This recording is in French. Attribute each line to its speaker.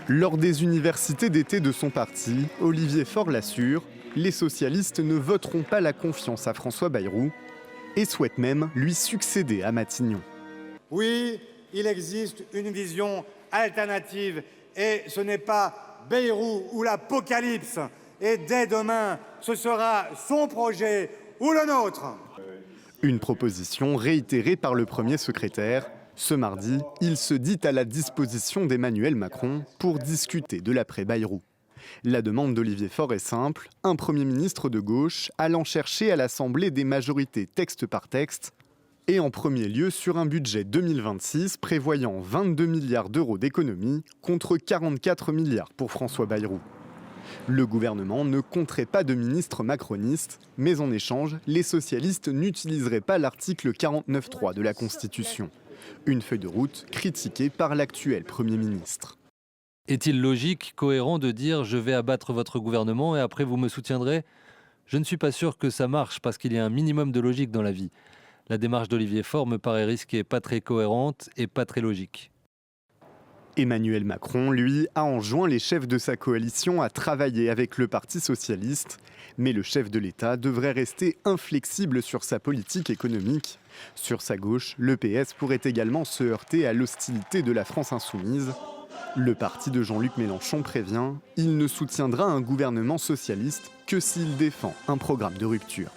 Speaker 1: Lors des universités d'été de son parti, Olivier Faure l'assure, les socialistes ne voteront pas la confiance à François Bayrou et souhaitent même lui succéder à Matignon.
Speaker 2: Oui, il existe une vision alternative et ce n'est pas Bayrou ou l'apocalypse. Et dès demain, ce sera son projet ou le nôtre.
Speaker 1: Une proposition réitérée par le premier secrétaire. Ce mardi, il se dit à la disposition d'Emmanuel Macron pour discuter de l'après-Bayrou. La demande d'Olivier Faure est simple, un Premier ministre de gauche allant chercher à l'Assemblée des majorités texte par texte, et en premier lieu sur un budget 2026 prévoyant 22 milliards d'euros d'économies contre 44 milliards pour François Bayrou. Le gouvernement ne compterait pas de ministre macroniste, mais en échange, les socialistes n'utiliseraient pas l'article 49.3 de la Constitution. Une feuille de route critiquée par l'actuel Premier ministre.
Speaker 3: Est-il logique, cohérent de dire « je vais abattre votre gouvernement et après vous me soutiendrez » ? Je ne suis pas sûr que ça marche parce qu'il y a un minimum de logique dans la vie. La démarche d'Olivier Faure me paraît risquée, pas très cohérente et pas très logique.
Speaker 1: Emmanuel Macron, lui, a enjoint les chefs de sa coalition à travailler avec le Parti socialiste. Mais le chef de l'État devrait rester inflexible sur sa politique économique. Sur sa gauche, le PS pourrait également se heurter à l'hostilité de la France insoumise. Le parti de Jean-Luc Mélenchon prévient, il ne soutiendra un gouvernement socialiste que s'il défend un programme de rupture.